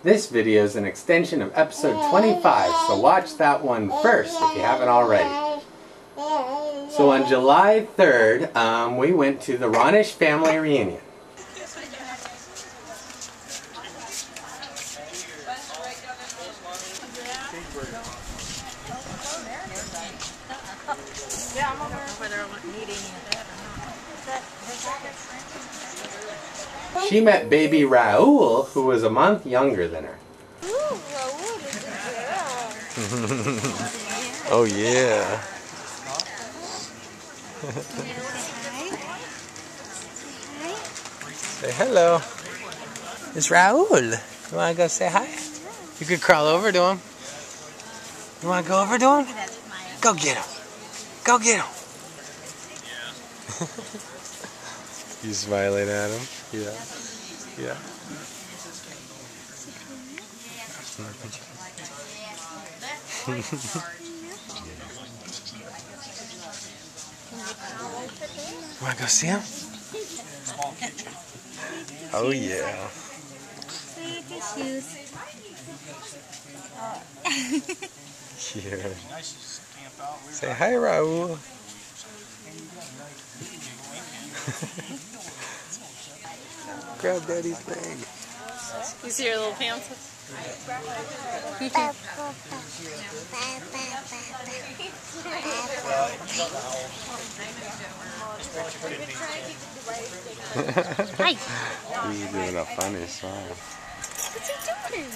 This video is an extension of episode 25, so watch that one first if you haven't already. So on July 3rd, we went to the Ronish family reunion. She met baby Raul, who was a month younger than her. Oh yeah. Say hello. It's Raul. You want to go say hi? You could crawl over to him. You want to go over to him? Go get him. Go get him. You smiling at him? Yeah. Yeah. Want to go see him? Oh yeah. Yeah. Say hi, Raul. Grab Daddy's leg. You see your little pants? Hi. He's doing a funny smile. What's he doing?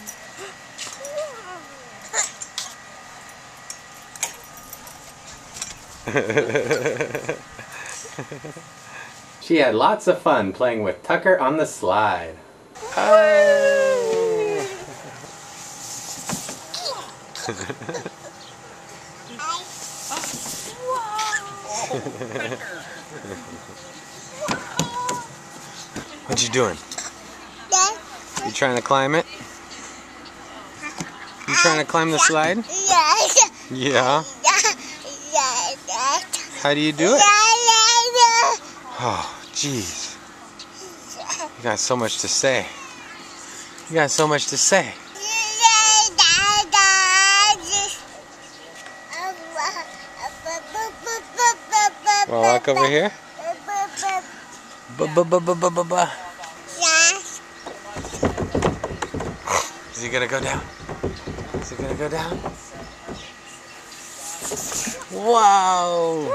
She had lots of fun playing with Tucker on the slide. Oh. What you doing? You trying to climb it? You trying to climb the slide? Yeah. How do you do it? Oh, jeez. You got so much to say. You got so much to say. Wanna walk over here? Ba-ba-ba-ba-ba-ba. Yes. Is he gonna go down? Is he gonna go down? Wow!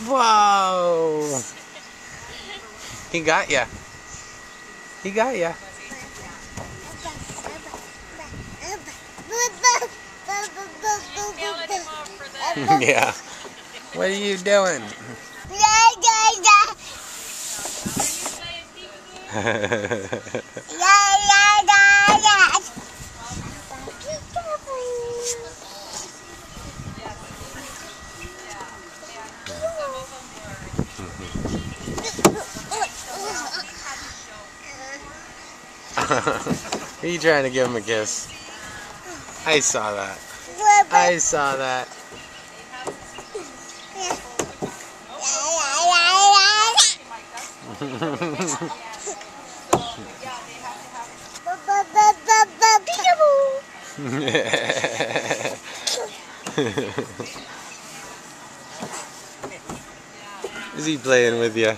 Whoa! He got ya. He got ya. Yeah. What are you doing? Are you trying to give him a kiss? I saw that. I saw that. Is he playing with you?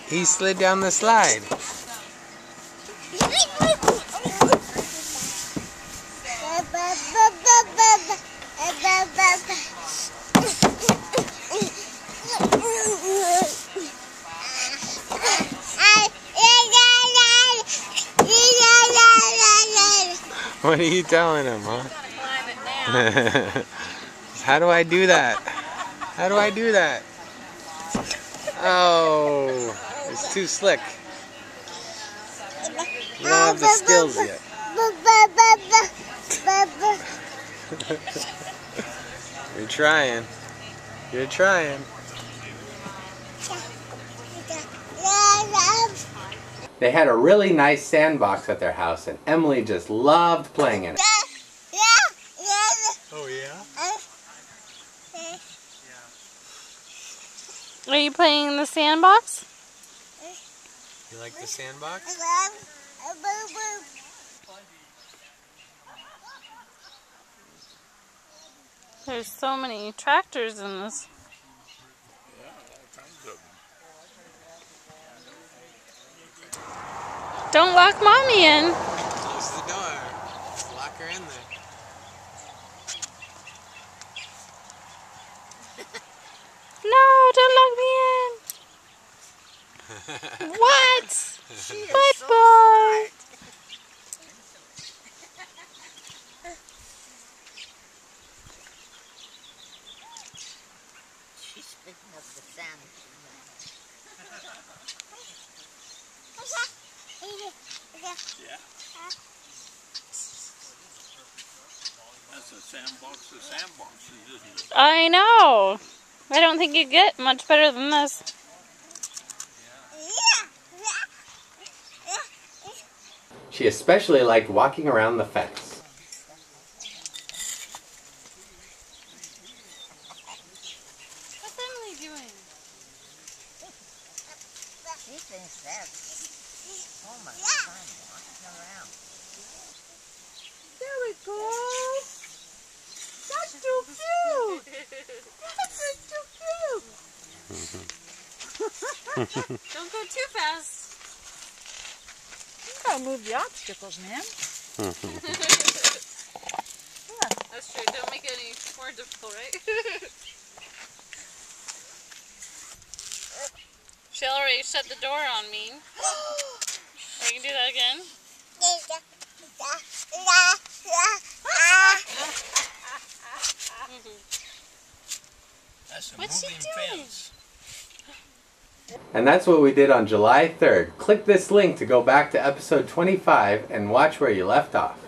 He slid down the slide. What are you telling him, huh? How do I do that? How do I do that? Oh, it's too slick. You don't have the skills yet. You're trying. You're trying. They had a really nice sandbox at their house, and Emily just loved playing in it. Oh yeah? Are you playing in the sandbox? You like the sandbox? There's so many tractors in this. Don't lock Mommy in. Close the door. Lock her in there. No, don't lock me in. What? Football. She's picking up the sand. That's a sandbox of sandboxes, isn't it? I know. I don't think you get much better than this. She especially liked walking around the fence. What's Emily doing? She thinks that's almost fun walking around. There we go. That's too cute. That's too cute. Don't go too fast. You gotta move the obstacles, man. That's true. Don't make it any more difficult, right? She already shut the door on me. Are you gonna do that again? That's a What's she moving doing? fence. And that's what we did on July 3rd. Click this link to go back to episode 25 and watch where you left off.